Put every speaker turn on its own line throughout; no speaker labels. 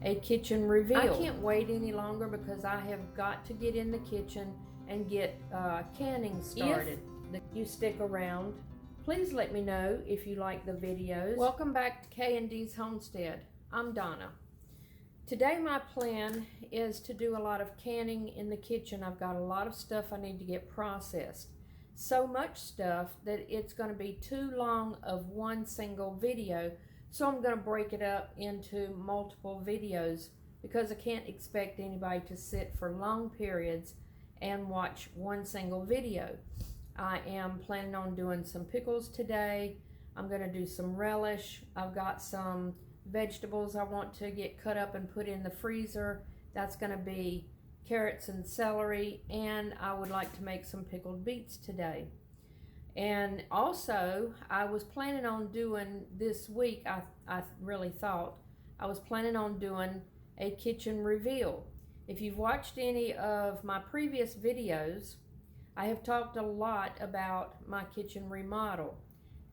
a kitchen reveal. I can't wait any longer because I have got to get in the kitchen and get canning started. If you stick around, please let me know if you like the videos. Welcome back to K&D's Homestead. I'm Donna. Today my plan is to do a lot of canning in the kitchen. I've got a lot of stuff I need to get processed. So much stuff that it's going to be too long of one single video. So I'm going to break it up into multiple videos because I can't expect anybody to sit for long periods and watch one single video. I am planning on doing some pickles today. I'm going to do some relish. I've got some vegetables I want to get cut up and put in the freezer. That's going to be carrots and celery, and I would like to make some pickled beets today. And also, I was planning on doing this week, I really thought, I was planning on doing a kitchen reveal. If you've watched any of my previous videos, I have talked a lot about my kitchen remodel.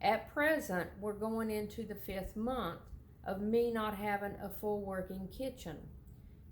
At present, we're going into the 5th month of me not having a full working kitchen.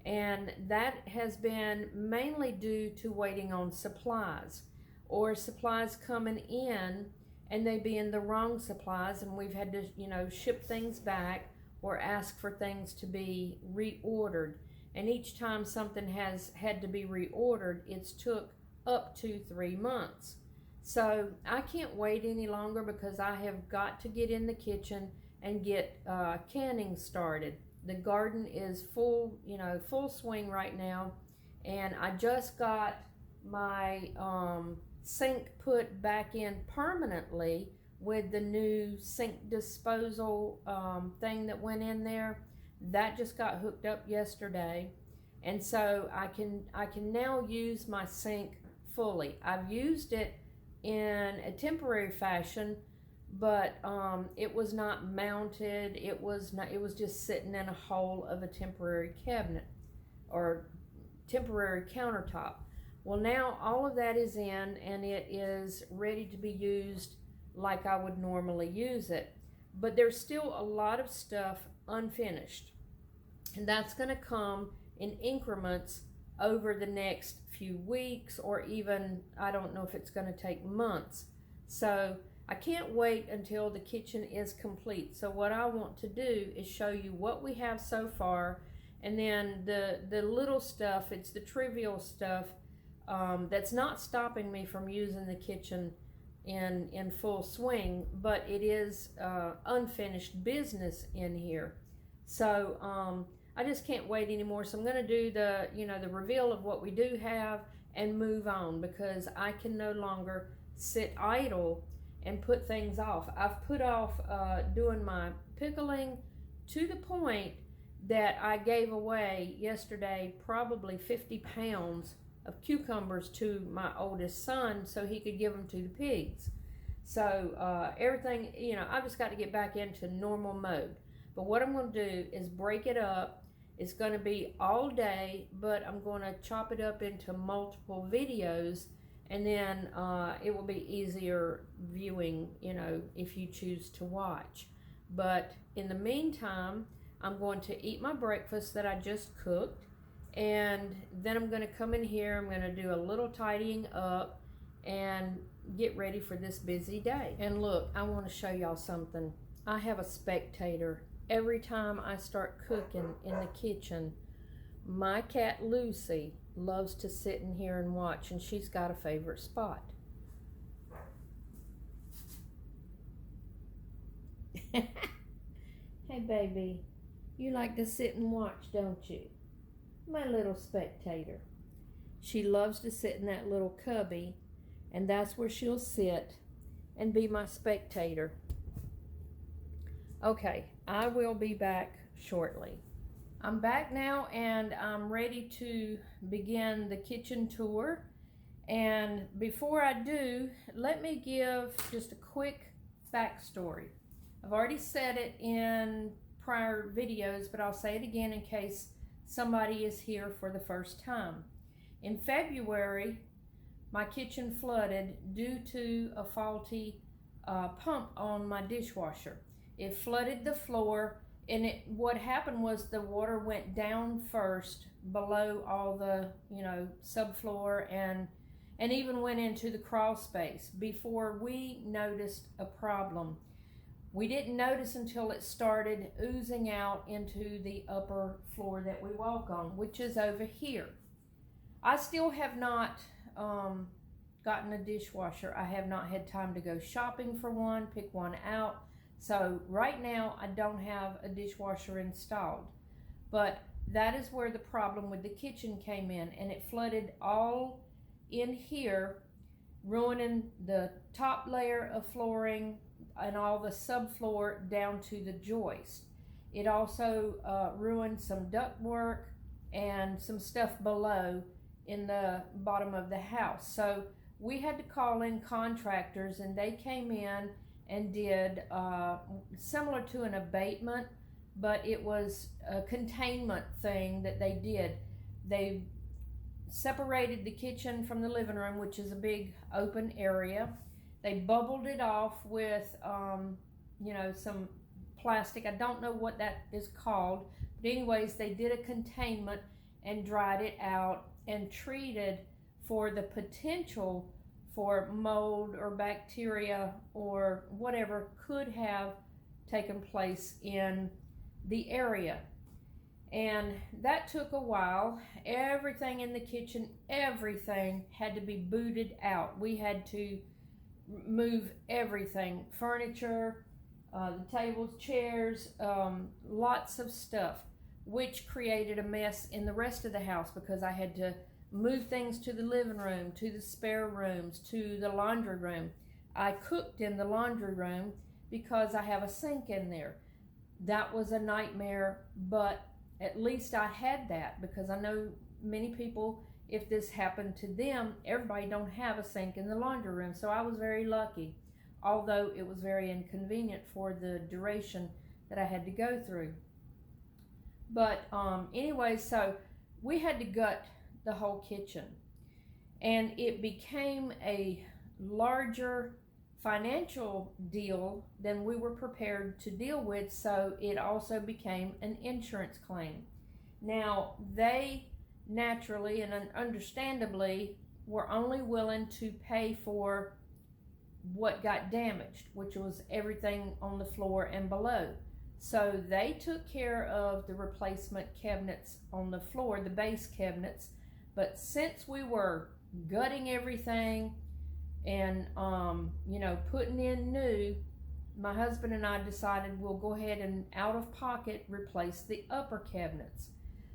And that has been mainly due to waiting on supplies, or supplies coming in and they being the wrong supplies, and we've had to, ship things back or ask for things to be reordered. And each time something has had to be reordered, it's took up to 3 months. So I can't wait any longer because I have got to get in the kitchen and get canning started. The garden is full swing right now, and I just got my sink put back in permanently with the new sink disposal thing that went in there. That just got hooked up yesterday, and so I can now use my sink fully. I've used it in a temporary fashion, but it was not mounted. It was just sitting in a hole of a temporary cabinet or temporary countertop. Well, now all of that is in and it is ready to be used like I would normally use it. But there's still a lot of stuff unfinished, and that's going to come in increments over the next few weeks, or even, I don't know if it's going to take months. So I can't wait until the kitchen is complete. So what I want to do is show you what we have so far, and then the little stuff, it's the trivial stuff that's not stopping me from using the kitchen in full swing, but it is unfinished business in here. So I just can't wait anymore. So I'm going to do the reveal of what we do have and move on, because I can no longer sit idle and put things off. I've put off doing my pickling to the point that I gave away yesterday probably 50 pounds of cucumbers to my oldest son so he could give them to the pigs. So everything, I've just got to get back into normal mode. But what I'm going to do is break it up. It's going to be all day, but I'm going to chop it up into multiple videos, and then it will be easier viewing, if you choose to watch. But in the meantime, I'm going to eat my breakfast that I just cooked, and then I'm going to come in here, I'm going to do a little tidying up and get ready for this busy day. And look, I want to show y'all something. I have a spectator. Every time I start cooking in the kitchen, my cat Lucy loves to sit in here and watch, and she's got a favorite spot. Hey baby, you like to sit and watch, don't you? My little spectator. She loves to sit in that little cubby, and that's where she'll sit and be my spectator. Okay, I will be back shortly. I'm back now, and I'm ready to begin the kitchen tour. And before I do, let me give just a quick backstory. I've already said it in prior videos, but I'll say it again in case somebody is here for the first time. In February, my kitchen flooded due to a faulty pump on my dishwasher. It flooded the floor, And what happened was the water went down first below all the, subfloor, and even went into the crawl space before we noticed a problem. We didn't notice until it started oozing out into the upper floor that we walk on, which is over here. I still have not gotten a dishwasher. I have not had time to go shopping for one, pick one out. So right now I don't have a dishwasher installed. But that is where the problem with the kitchen came in, and it flooded all in here, ruining the top layer of flooring and all the subfloor down to the joist. It also ruined some ductwork and some stuff below in the bottom of the house. So we had to call in contractors, and they came in and did similar to an abatement, but it was a containment thing that they did. They separated the kitchen from the living room, which is a big open area. They bubbled it off with, some plastic. I don't know what that is called. But anyways, they did a containment and dried it out and treated for the potential for mold or bacteria or whatever could have taken place in the area. And that took a while. Everything in the kitchen, everything had to be booted out. We had to move everything, furniture, the tables, chairs, lots of stuff, which created a mess in the rest of the house because I had to move things to the living room, to the spare rooms, to the laundry room. I cooked in the laundry room because I have a sink in there. That was a nightmare, but at least I had that, because I know many people, if this happened to them, everybody don't have a sink in the laundry room. So I was very lucky, although it was very inconvenient for the duration that I had to go through. But anyway, so we had to gut the whole kitchen, and it became a larger financial deal than we were prepared to deal with, so it also became an insurance claim. Now, they naturally and understandably were only willing to pay for what got damaged, which was everything on the floor and below. So they took care of the replacement cabinets on the floor, the base cabinets. But since we were gutting everything and putting in new, my husband and I decided we'll go ahead and out of pocket replace the upper cabinets.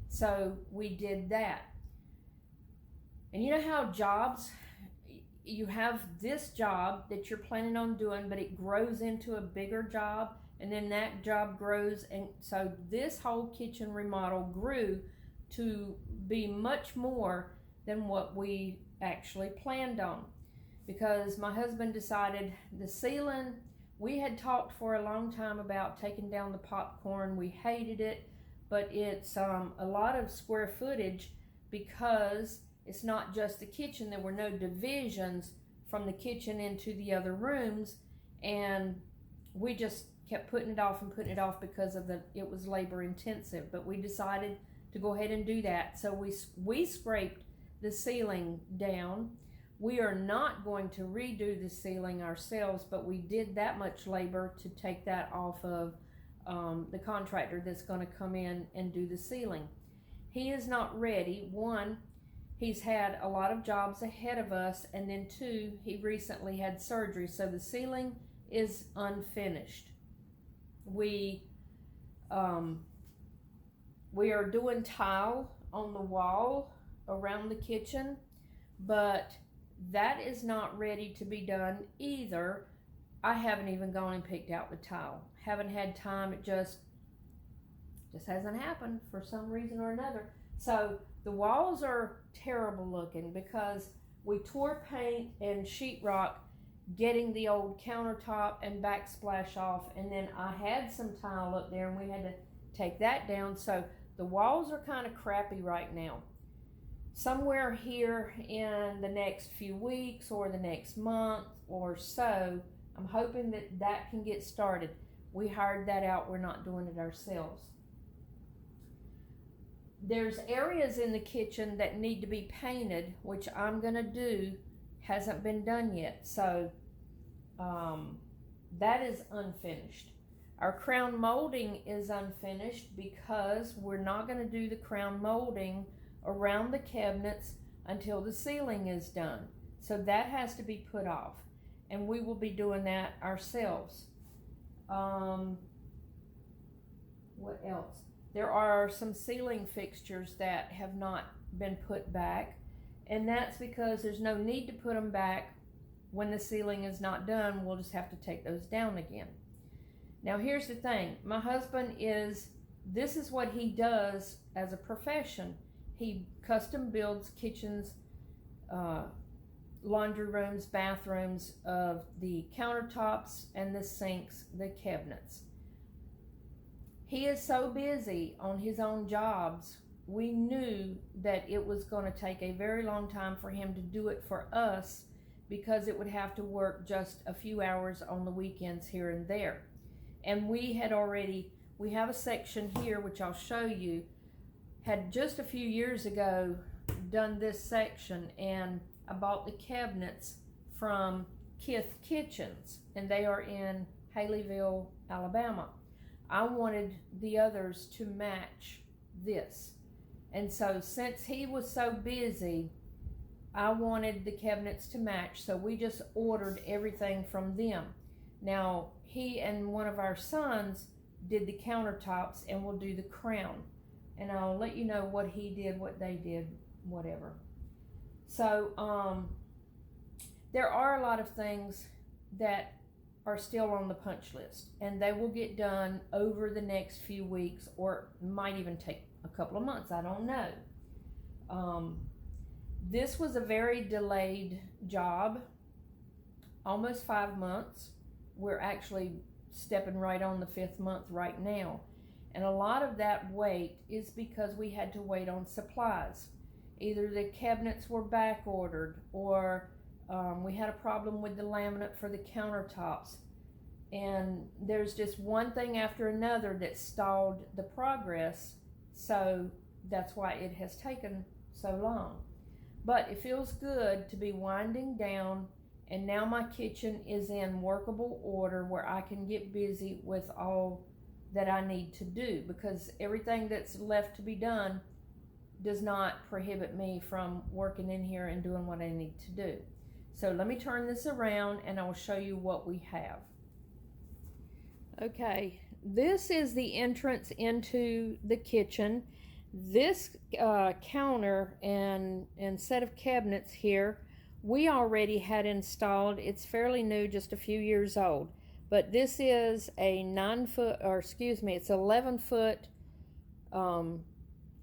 So we did that. And you know how jobs, you have this job that you're planning on doing, but it grows into a bigger job, and then that job grows, and so this whole kitchen remodel grew to be much more than what we actually planned on, because my husband decided the ceiling, we had talked for a long time about taking down the popcorn. We hated it, but it's a lot of square footage, because it's not just the kitchen. There were no divisions from the kitchen into the other rooms, and we just kept putting it off because of it was labor intensive. But we decided to go ahead and do that. So we scraped the ceiling down. We are not going to redo the ceiling ourselves, but we did that much labor to take that off of the contractor that's going to come in and do the ceiling. He is not ready. One, he's had a lot of jobs ahead of us, and then two, he recently had surgery, so the ceiling is unfinished. We are doing tile on the wall around the kitchen, but that is not ready to be done either. I haven't even gone and picked out the tile. Haven't had time. It just hasn't happened for some reason or another. So the walls are terrible looking because we tore paint and sheetrock getting the old countertop and backsplash off, and then I had some tile up there and we had to take that down. So the walls are kind of crappy right now. Somewhere here in the next few weeks or the next month or so, I'm hoping that can get started. We hired that out. We're not doing it ourselves. There's areas in the kitchen that need to be painted, which I'm gonna do. Hasn't been done yet, so that is unfinished. Our crown molding is unfinished because we're not going to do the crown molding around the cabinets until the ceiling is done. So that has to be put off, and we will be doing that ourselves. What else? There are some ceiling fixtures that have not been put back, and that's because there's no need to put them back when the ceiling is not done. We'll just have to take those down again. Now here's the thing, my husband this is what he does as a profession. He custom builds kitchens, laundry rooms, bathrooms, of the countertops and the sinks, the cabinets. He is so busy on his own jobs, we knew that it was going to take a very long time for him to do it for us, because it would have to work just a few hours on the weekends here and there. And we have a section here, which I'll show you, had just a few years ago done this section, and I bought the cabinets from Kith Kitchens, and they are in Haleyville, Alabama. I wanted the others to match this. And so since he was so busy, I wanted the cabinets to match, so we just ordered everything from them. Now, he and one of our sons did the countertops, and will do the crown. And I'll let you know what he did, what they did, whatever. So, there are a lot of things that are still on the punch list, and they will get done over the next few weeks, or might even take a couple of months, I don't know. This was a very delayed job, almost 5 months. We're actually stepping right on the 5th month right now. And a lot of that wait is because we had to wait on supplies. Either the cabinets were back ordered, or we had a problem with the laminate for the countertops. And there's just one thing after another that stalled the progress. So that's why it has taken so long. But it feels good to be winding down, and now my kitchen is in workable order where I can get busy with all that I need to do, because everything that's left to be done does not prohibit me from working in here and doing what I need to do. So let me turn this around and I'll show you what we have. Okay, this is the entrance into the kitchen. This counter and set of cabinets here, we already had installed. It's fairly new, just a few years old. But this is a 11-foot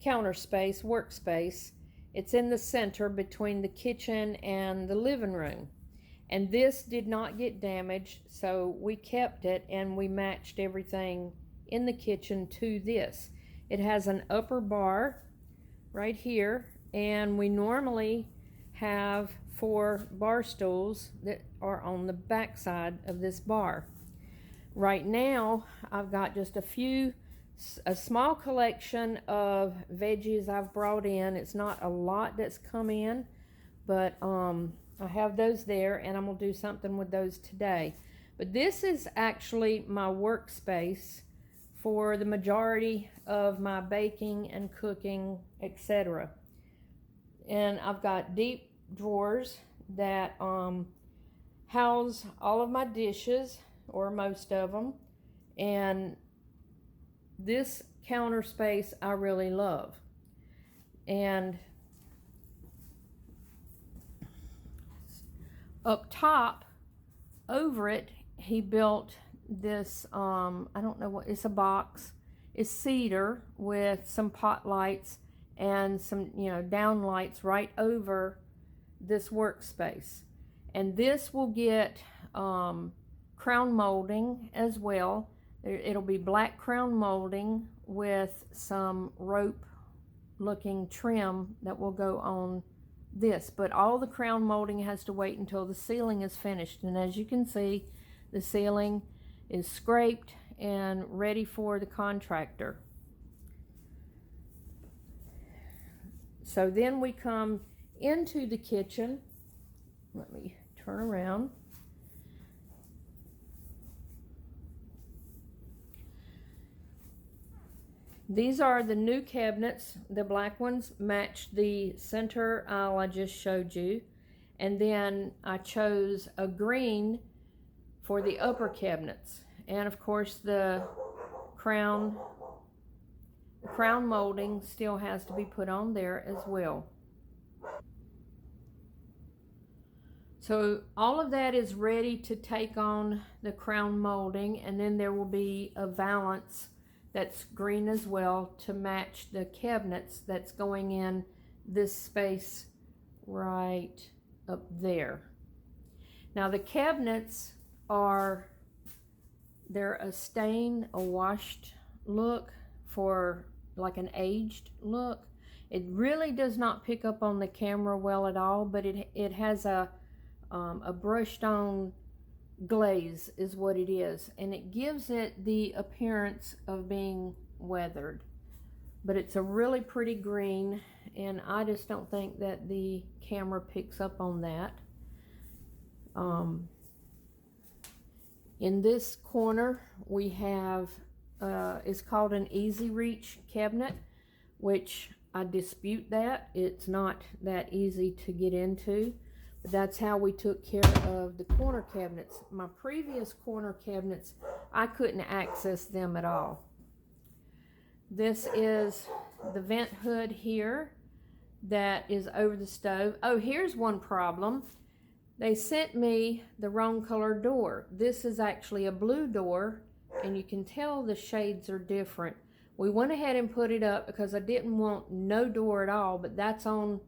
counter space, workspace. It's in the center between the kitchen and the living room. And this did not get damaged, so we kept it and we matched everything in the kitchen to this. It has an upper bar right here, and we normally have 4 bar stools that are on the back side of this bar. Right now, I've got just a small collection of veggies I've brought in. It's not a lot that's come in, but I have those there, and I'm gonna do something with those today. But this is actually my workspace for the majority of my baking and cooking, etc. And I've got deep drawers that house all of my dishes, or most of them. And this counter space I really love. And up top, over it, he built this, I don't know what, it's a box. It's cedar with some pot lights and some, down lights right over this workspace. And this will get crown molding as well. It'll be black crown molding with some rope looking trim that will go on this. But all the crown molding has to wait until the ceiling is finished. And as you can see, the ceiling is scraped and ready for the contractor. So then we come into the kitchen. Let me turn around. These are the new cabinets. The black ones match the center aisle I just showed you. And then I chose a green for the upper cabinets. And of course the crown molding still has to be put on there as well. So all of that is ready to take on the crown molding, and then there will be a valance that's green as well to match the cabinets that's going in this space right up there. Now the cabinets they're a stain, a washed look for like an aged look. It really does not pick up on the camera well at all, but it has a brushed on glaze is what it is, and it gives it the appearance of being weathered, but it's a really pretty green, and I just don't think that the camera picks up on that. In this corner we have it's called an easy reach cabinet, which I dispute that. It's not that easy to get into. That's how we took care of the corner cabinets. My previous corner cabinets, I couldn't access them at all. This is the vent hood here that is over the stove. Oh, here's one problem. They sent me the wrong color door. This is actually a blue door, and you can tell the shades are different. We went ahead and put it up because I didn't want no door at all, but that's on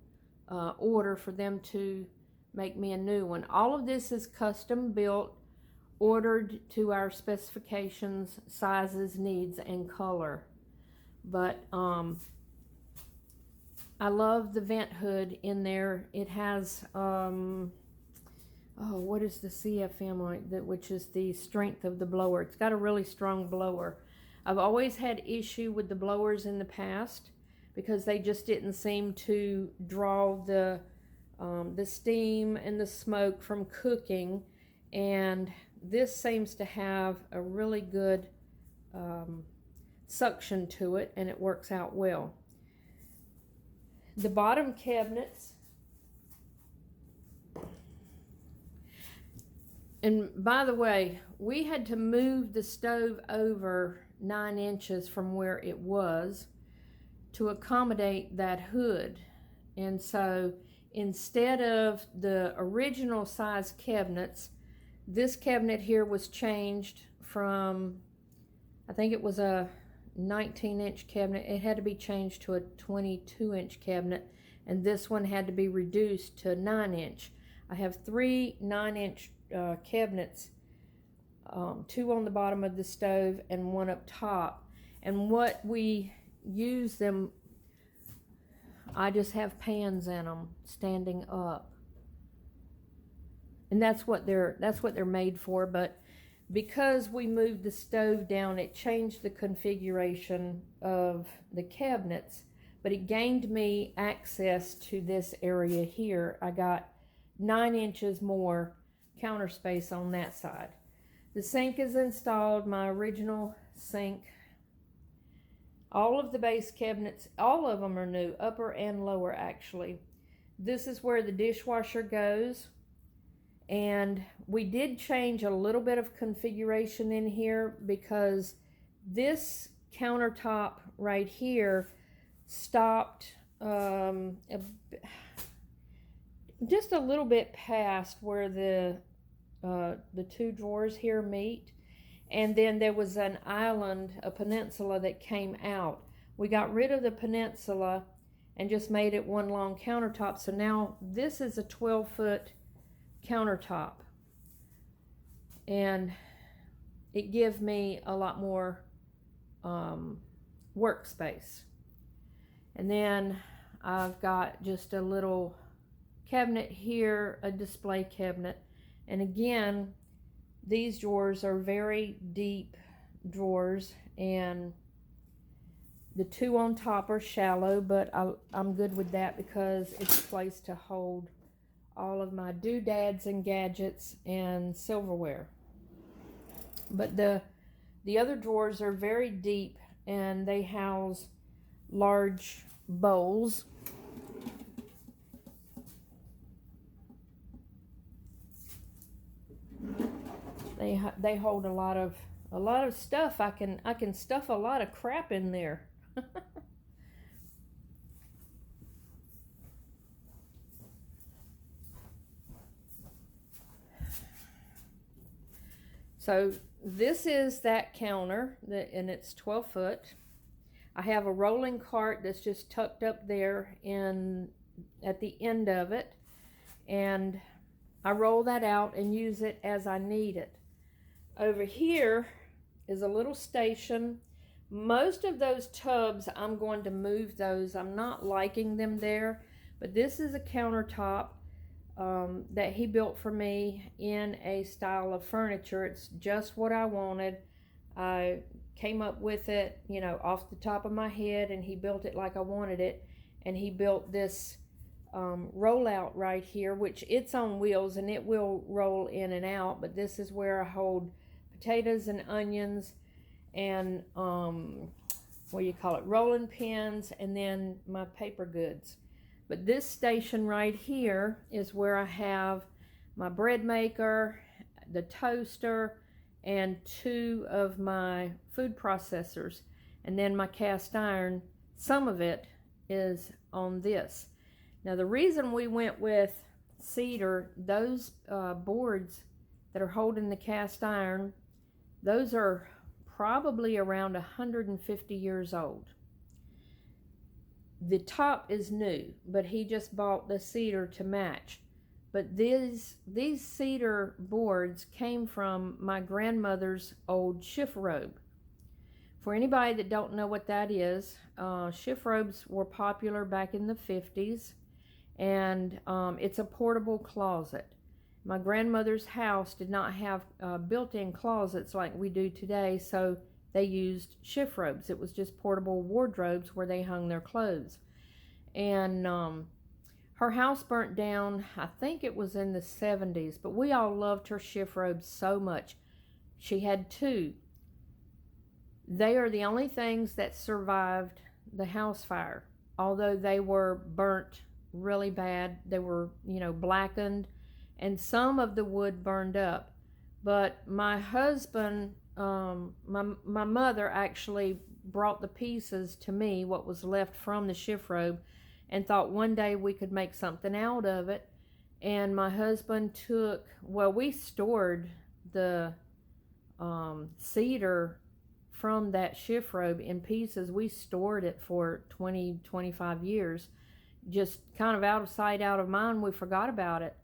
order for them to make me a new one. All of this is custom built, ordered to our specifications, sizes, needs, and color. But I love the vent hood in there. It has what is the CFM, which is the strength of the blower. It's got a really strong blower. I've always had issue with the blowers in the past because they just didn't seem to draw the steam and the smoke from cooking, and this seems to have a really good suction to it, and it works out well. The bottom cabinets, and by the way, we had to move the stove over 9 inches from where it was to accommodate that hood, and so instead of the original size cabinets, this cabinet here was changed from, I think it was a 19-inch cabinet. It had to be changed to a 22-inch cabinet, and this one had to be reduced to 9-inch. I have 3 9-inch cabinets, 2 on the bottom of the stove and 1 up top. And what we use them, I just have pans in them standing up, and that's what they're made for. But because we moved the stove down, it changed the configuration of the cabinets, but it gained me access to this area here. I got 9 inches more counter space on that side. The sink is installed, my original sink. All of the base cabinets, all of them are new, upper and lower actually. This is where the dishwasher goes, and we did change a little bit of configuration in here because this countertop right here stopped just a little bit past where the 2 drawers here meet. And then there was an island, a peninsula that came out. We got rid of the peninsula and just made it one long countertop. So now this is a 12-foot countertop. And it gives me a lot more workspace. And then I've got just a little cabinet here, a display cabinet. And again, these drawers are very deep drawers, and the two on top are shallow, but I'm good with that because it's a place to hold all of my doodads and gadgets and silverware. But the other drawers are very deep, and they house large bowls. They hold a lot of stuff. I can stuff a lot of crap in there. So this is that counter, and it's 12 foot. I have a rolling cart that's just tucked up there at the end of it, and I roll that out and use it as I need it. Over here is a little station. Most of those tubs, I'm going to move those. I'm not liking them there, but this is a countertop that he built for me in a style of furniture. It's just what I wanted. I came up with it, you know, off the top of my head, and he built it like I wanted it. And he built this rollout right here, which it's on wheels and it will roll in and out, but this is where I hold potatoes and onions and what do you call it, rolling pins, and then my paper goods. But this station right here is where I have my bread maker, the toaster, and two of my food processors, and then my cast iron. Some of it is on this. Now the reason we went with cedar, those boards that are holding the cast iron, those are probably around 150 years old. The top is new, but he just bought the cedar to match. But these cedar boards came from my grandmother's old shift robe. For anybody that don't know what that is, shift robes were popular back in the 50s, and it's a portable closet. My grandmother's house did not have built-in closets like we do today, so they used shift robes. It was just portable wardrobes where they hung their clothes. And her house burnt down, I think it was in the 70s, but we all loved her shift robes so much. She had two. They are the only things that survived the house fire, although they were burnt really bad. They were, you know, blackened, and some of the wood burned up. But my husband, my mother actually brought the pieces to me, what was left from the shift robe, and thought one day we could make something out of it. And my husband took, well, we stored the cedar from that shift robe in pieces. We stored it for 20-25 years, just kind of out of sight, out of mind. We forgot about it.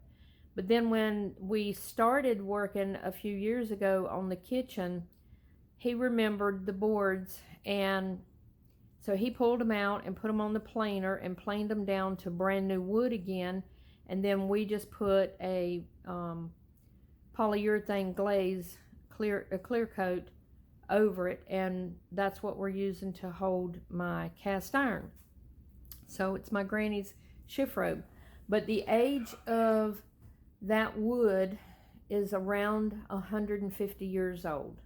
But then when we started working a few years ago on the kitchen, he remembered the boards, and so he pulled them out and put them on the planer and planed them down to brand new wood again. And then we just put a polyurethane glaze, a clear coat over it, and that's what we're using to hold my cast iron. So it's my granny's shift robe. But the age of that wood is around 150 years old.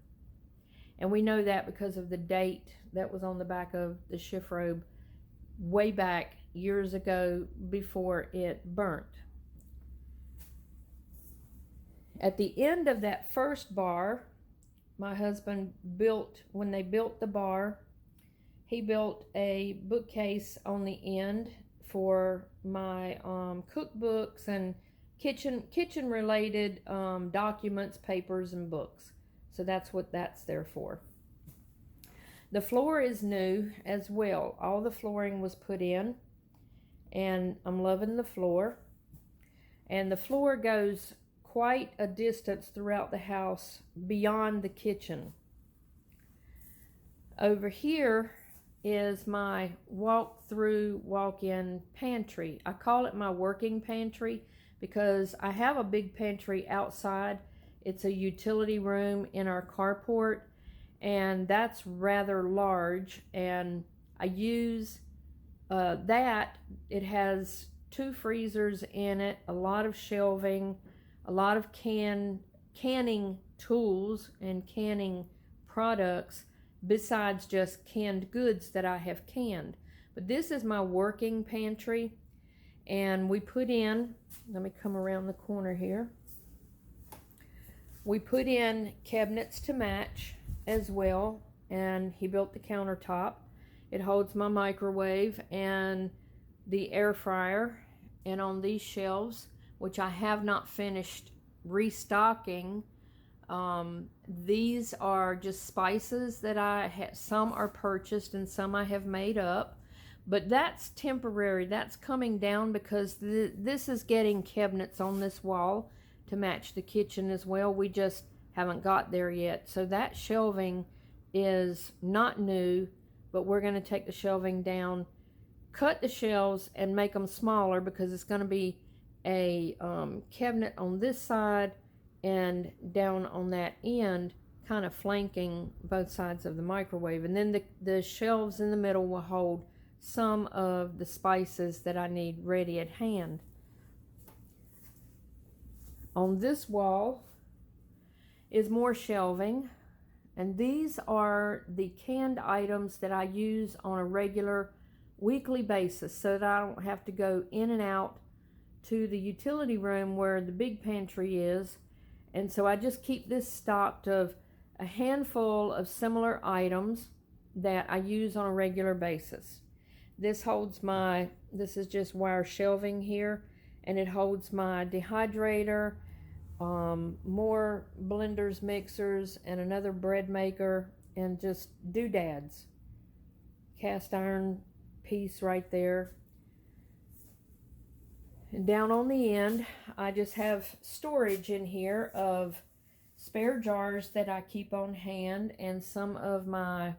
And we know that because of the date that was on the back of the shift robe way back years ago before it burnt. At the end of that first bar, my husband built, when they built the bar, he built a bookcase on the end for my cookbooks and kitchen related documents, papers, and books. So that's what that's there for. The floor is new as well. All the flooring was put in, and I'm loving the floor. And the floor goes quite a distance throughout the house beyond the kitchen. Over here is my walk-through, walk-in pantry. I call it my working pantry because I have a big pantry outside. It's a utility room in our carport, and that's rather large, and I use that. It has 2 freezers in it, a lot of shelving, a lot of canning tools and canning products besides just canned goods that I have canned. But this is my working pantry, and we put in, let me come around the corner here, we put in cabinets to match as well, and he built the countertop. It holds my microwave and the air fryer, and on these shelves, which I have not finished restocking, these are just spices that I have. Some are purchased and some I have made up, but that's temporary. That's coming down because this is getting cabinets on this wall to match the kitchen as well. We just haven't got there yet. So that shelving is not new, but we're going to take the shelving down, cut the shelves and make them smaller, because it's going to be a cabinet on this side and down on that end, kind of flanking both sides of the microwave. And then the shelves in the middle will hold some of the spices that I need ready at hand. On this wall is more shelving, and these are the canned items that I use on a regular weekly basis, so that I don't have to go in and out to the utility room where the big pantry is. And so I just keep this stocked of a handful of similar items that I use on a regular basis. This holds this is just wire shelving here, and it holds my dehydrator, more blenders, mixers, and another bread maker, and just doodads. Cast iron piece right there. And down on the end, I just have storage in here of spare jars that I keep on hand, and some of my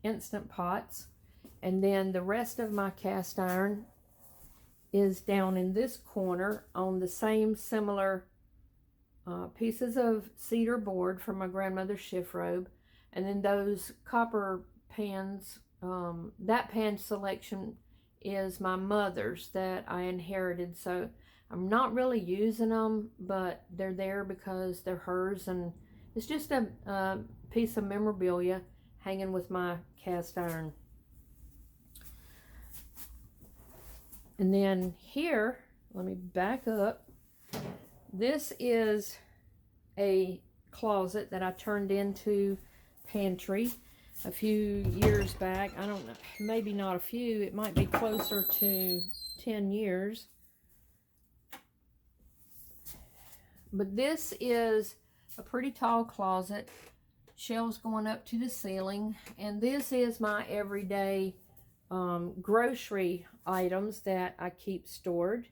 Instant Pots. And then the rest of my cast iron is down in this corner on the same similar pieces of cedar board from my grandmother's shift robe. And then those copper pans, that pan selection is my mother's that I inherited. So I'm not really using them, but they're there because they're hers, and it's just a piece of memorabilia hanging with my cast iron. And then here, let me back up. This is a closet that I turned into pantry a few years back. I don't know, maybe not a few, it might be closer to 10 years. But this is a pretty tall closet, shelves going up to the ceiling, and this is my everyday grocery items that I keep stored.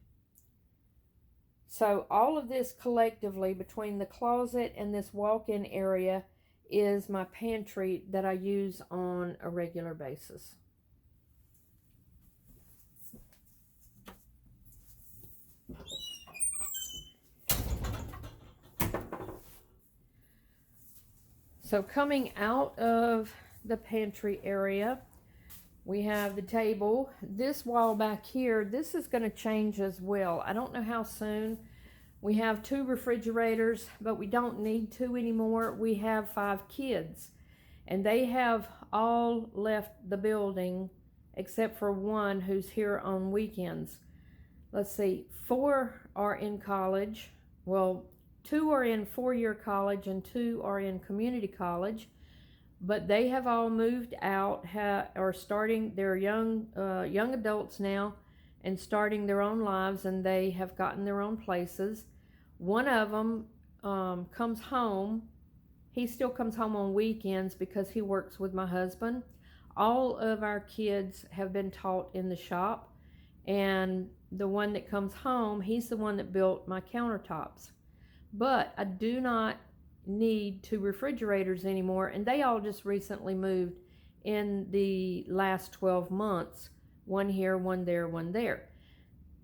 So all of this collectively, between the closet and this walk-in area, is my pantry that I use on a regular basis. So coming out of the pantry area, we have the table. This wall back here, this is going to change as well. I don't know how soon. We have 2 refrigerators, but we don't need 2 anymore. We have 5 kids, and they have all left the building except for one who's here on weekends. Let's see, 4 are in college. Well, 2 are in 4-year college and 2 are in community college, but they have all moved out, are starting, they're young adults now and starting their own lives, and they have gotten their own places. One of them comes home. He still comes home on weekends because he works with my husband. All of our kids have been taught in the shop, and the one that comes home, he's the one that built my countertops. But I do not need 2 refrigerators anymore, and they all just recently moved in the last 12 months. One here, one there, one there.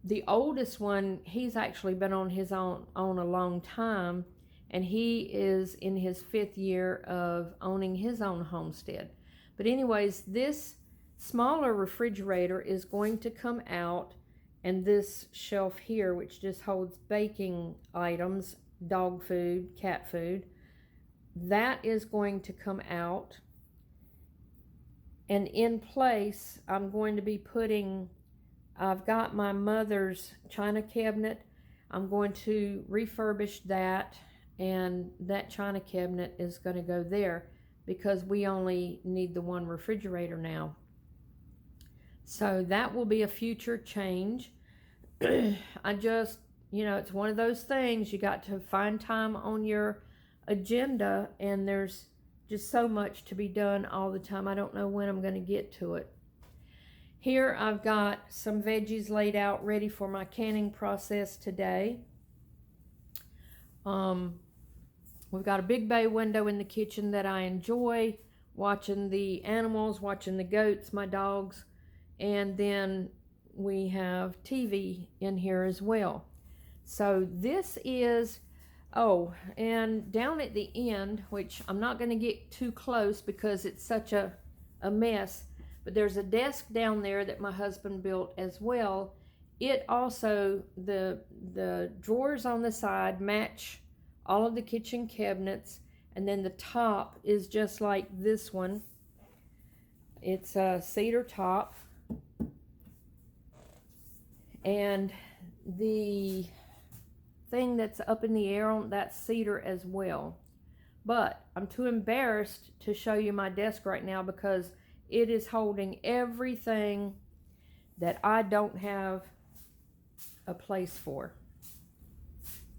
The oldest one, he's actually been on his own a long time, and he is in his 5th year of owning his own homestead. But anyways, this smaller refrigerator is going to come out, and this shelf here, which just holds baking items, dog food, cat food, that is going to come out. And in place, I'm going to be putting, I've got my mother's china cabinet. I'm going to refurbish that, and that china cabinet is going to go there because we only need the one refrigerator now. So that will be a future change. I just, it's one of those things, you got to find time on your agenda, and there's just so much to be done all the time. I don't know when I'm going to get to it. Here I've got some veggies laid out ready for my canning process today. We've got a big bay window in the kitchen that I enjoy, watching the animals, watching the goats, my dogs, and then we have TV in here as well. So this is, and down at the end, which I'm not going to get too close because it's such a mess, but there's a desk down there that my husband built as well. It also, the drawers on the side match all of the kitchen cabinets, and then the top is just like this one. It's a cedar top, and the thing that's up in the air on that's cedar as well. But I'm too embarrassed to show you my desk right now because it is holding everything that I don't have a place for.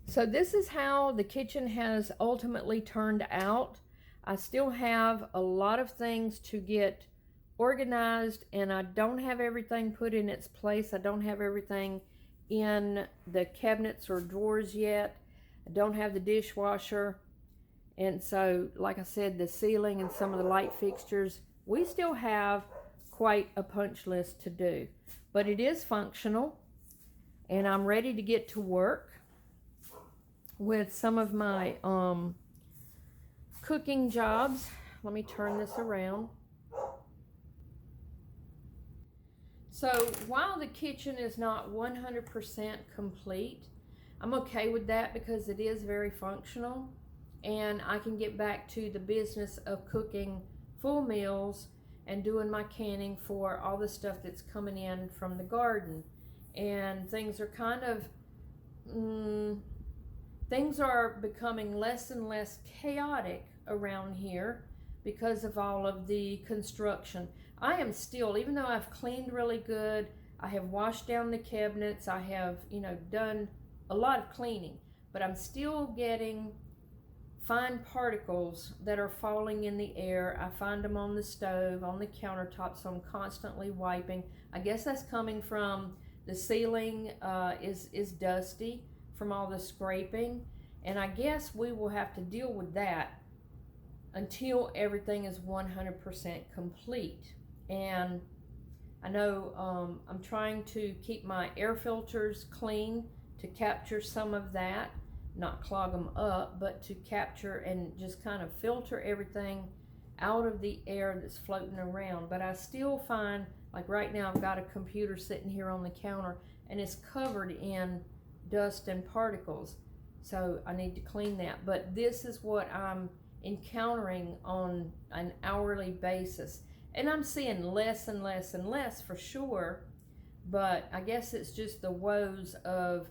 So this is how the kitchen has ultimately turned out. I still have a lot of things to get organized, and I don't have everything put in its place. I don't have everything in the cabinets or drawers yet. I don't have the dishwasher. And so, like I said, the ceiling and some of the light fixtures, we still have quite a punch list to do. But it is functional, and I'm ready to get to work with some of my cooking jobs. Let me turn this around. So while the kitchen is not 100% complete, I'm okay with that because it is very functional, and I can get back to the business of cooking full meals and doing my canning for all the stuff that's coming in from the garden. And things are kind of, things are becoming less and less chaotic around here because of all of the construction. I am still, even though I've cleaned really good, I have washed down the cabinets, I have, done a lot of cleaning, but I'm still getting fine particles that are falling in the air. I find them on the stove, on the countertop, so I'm constantly wiping. I guess that's coming from the ceiling is dusty from all the scraping, and I guess we will have to deal with that until everything is 100% complete. And I know I'm trying to keep my air filters clean to capture some of that, not clog them up, but to capture and just kind of filter everything out of the air that's floating around. But I still find, like right now, I've got a computer sitting here on the counter and it's covered in dust and particles, so I need to clean that. But this is what I'm encountering on an hourly basis, and I'm seeing less and less and less for sure, but I guess it's just the woes of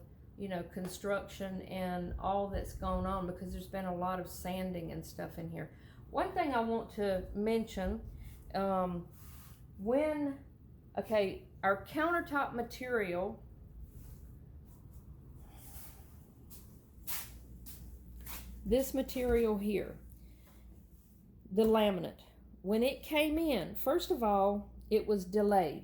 construction and all that's going on, because there's been a lot of sanding and stuff in here. One thing I want to mention, our countertop material, this material here, the laminate, when it came in, first of all, it was delayed.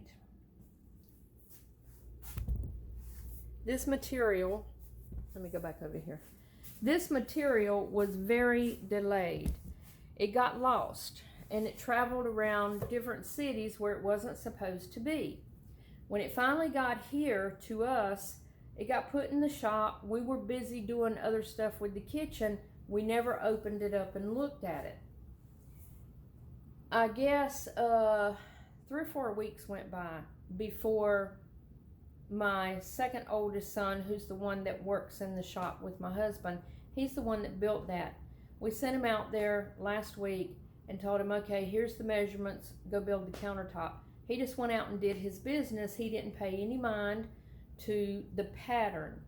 This material, let me go back over here. This material was very delayed. It got lost, and it traveled around different cities where it wasn't supposed to be. When it finally got here to us, it got put in the shop. We were busy doing other stuff with the kitchen, we never opened it up and looked at it. I guess 3 or 4 weeks went by before my second oldest son, who's the one that works in the shop with my husband, he's the one that built that. We sent him out there last week and told him, okay, here's the measurements, go build the countertop. He just went out and did his business. He didn't pay any mind to the pattern.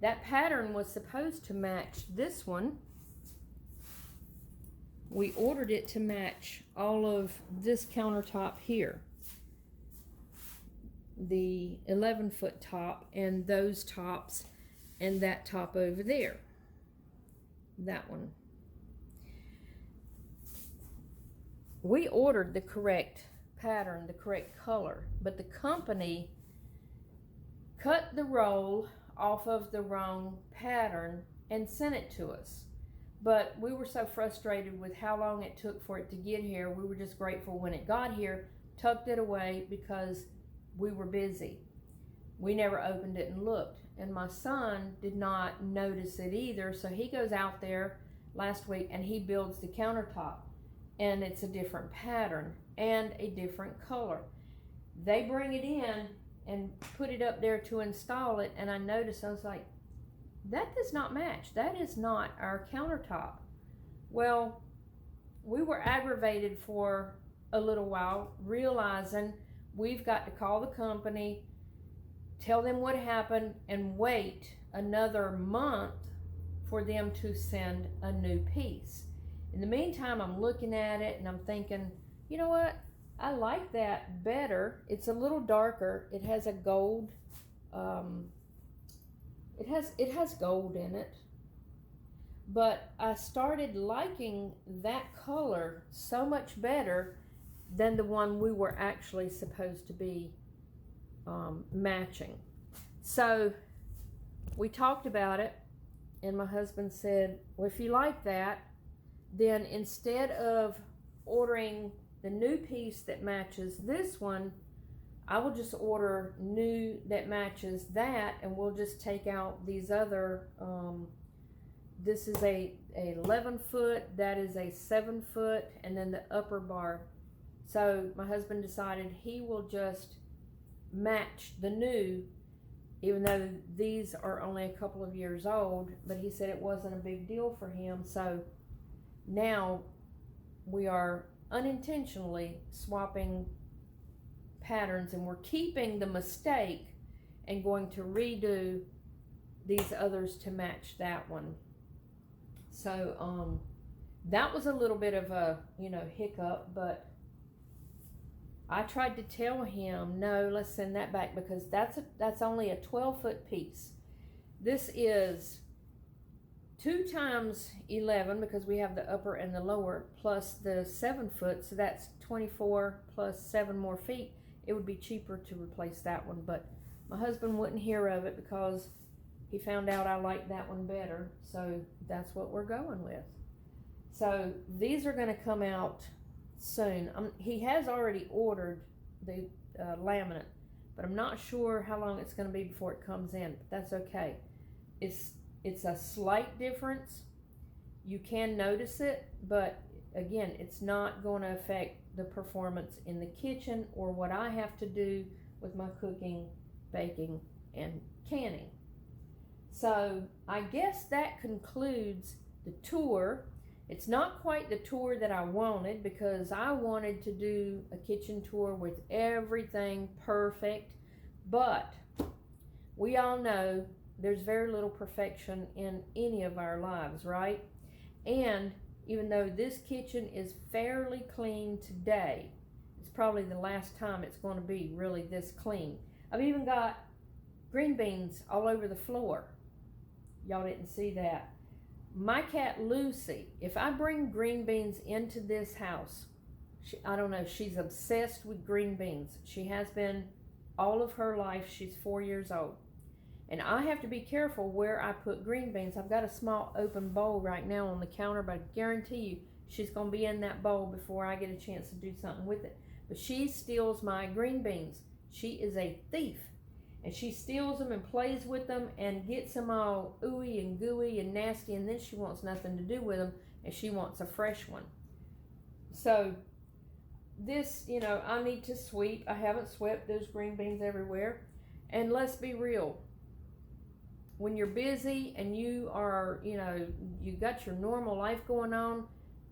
That pattern was supposed to match this one. We ordered it to match all of this countertop here. The 11-foot top and those tops and that top over there. That one. We ordered the correct pattern, the correct color, but the company cut the roll off of the wrong pattern and sent it to us. But we were so frustrated with how long it took for it to get here. We were just grateful when it got here, tucked it away because we were busy. We never opened it and looked. And my son did not notice it either, so he goes out there last week and he builds the countertop. And it's a different pattern and a different color. They bring it in and put it up there to install it, and I noticed, I was like, that does not match. That is not our countertop. Well, we were aggravated for a little while, realizing we've got to call the company, tell them what happened, and wait another month for them to send a new piece. In the meantime, I'm looking at it and I'm thinking, you know what? I like that better. It's a little darker. It has a gold, it has gold in it. But I started liking that color so much better than the one we were actually supposed to be matching. So we talked about it, and my husband said, well, if you like that, then instead of ordering the new piece that matches this one, I will just order new that matches that, and we'll just take out these other, this is a 11-foot, that is a 7-foot, and then the upper bar. So my husband decided he will just match the new, even though these are only a couple of years old, but he said it wasn't a big deal for him. So now we are unintentionally swapping patterns, and we're keeping the mistake and going to redo these others to match that one. So that was a little bit of a hiccup, but I tried to tell him, no, let's send that back, because that's only a 12-foot piece. This is 2 times 11, because we have the upper and the lower, plus the 7-foot, so that's 24 plus 7 more feet. It would be cheaper to replace that one, but my husband wouldn't hear of it because he found out I liked that one better, so that's what we're going with. So these are going to come out soon. He has already ordered the laminate, but I'm not sure how long it's going to be before it comes in, but that's okay. It's a slight difference. You can notice it, but again, it's not going to affect the performance in the kitchen or what I have to do with my cooking, baking, and canning. So I guess that concludes the tour. It's not quite the tour that I wanted, because I wanted to do a kitchen tour with everything perfect, but we all know there's very little perfection in any of our lives, right? And even though this kitchen is fairly clean today, it's probably the last time it's going to be really this clean. I've even got green beans all over the floor. Y'all didn't see that. My cat Lucy, if I bring green beans into this house, I don't know, she's obsessed with green beans. She has been all of her life. She's 4 years old. And I have to be careful where I put green beans. I've got a small open bowl right now on the counter, but I guarantee you she's going to be in that bowl before I get a chance to do something with it. But she steals my green beans. She is a thief. and she steals them and plays with them and gets them all ooey and gooey and nasty, and then she wants nothing to do with them and she wants a fresh one. So this, I need to sweep. I haven't swept. Those green beans everywhere. And let's be real. When you're busy and you are, you got your normal life going on,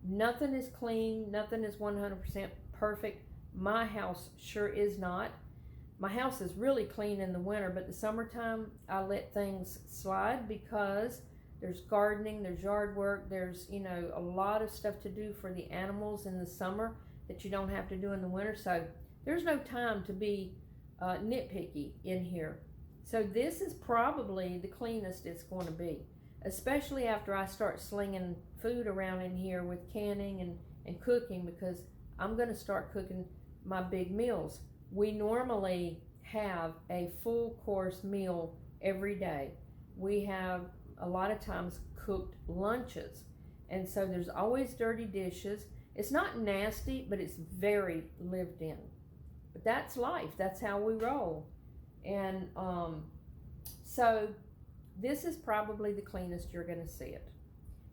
nothing is clean, nothing is 100% perfect. My house sure is not. My house is really clean in the winter, but the summertime I let things slide because there's gardening, there's yard work, there's, a lot of stuff to do for the animals in the summer that you don't have to do in the winter. So there's no time to be nitpicky in here. So this is probably the cleanest it's going to be, especially after I start slinging food around in here with canning and cooking, because I'm going to start cooking my big meals. We normally have a full course meal every day. We have a lot of times cooked lunches, and so there's always dirty dishes. It's not nasty, but it's very lived in. But that's life. That's how we roll. And so this is probably the cleanest you're going to see it.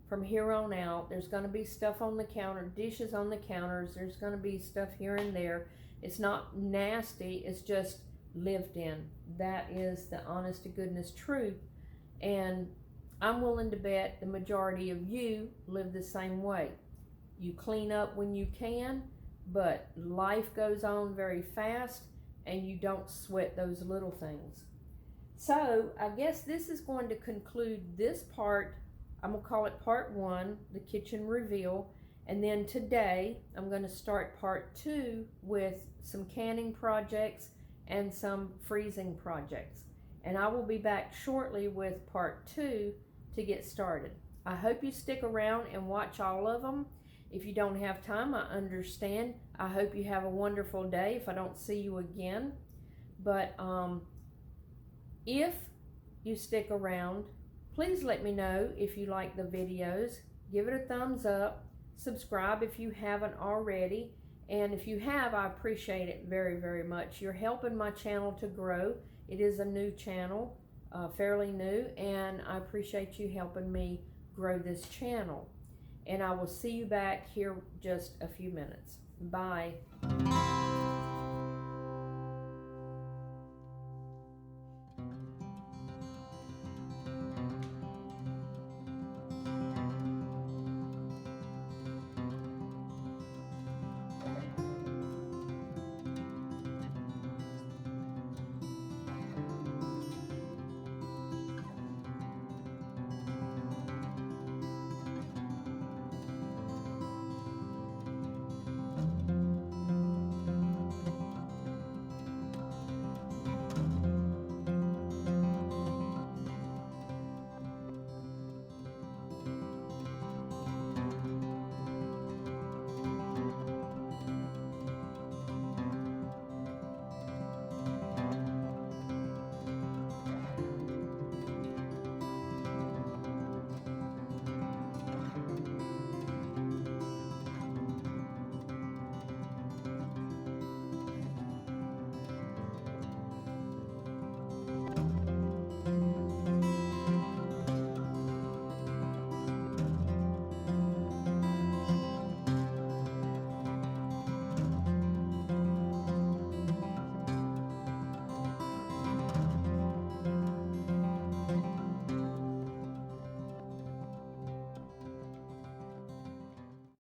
From here on out, there's going to be stuff on the counter, dishes on the counters. There's going to be stuff here and there. It's not nasty. It's just lived in. That is the honest to goodness truth. And I'm willing to bet the majority of you live the same way. You clean up when you can, but life goes on very fast and you don't sweat those little things. So I guess this is going to conclude this part. I'm going to call it part 1, the kitchen reveal. And then today I'm going to start part 2 with some canning projects and some freezing projects. And I will be back shortly with part 2 to get started. I hope you stick around and watch all of them. If you don't have time, I understand. I hope you have a wonderful day if I don't see you again. But if you stick around, please let me know if you like the videos. Give it a thumbs up. Subscribe if you haven't already. And if you have, I appreciate it very, very much. You're helping my channel to grow. It is a new channel, fairly new, and I appreciate you helping me grow this channel. And I will see you back here just a few minutes. Bye.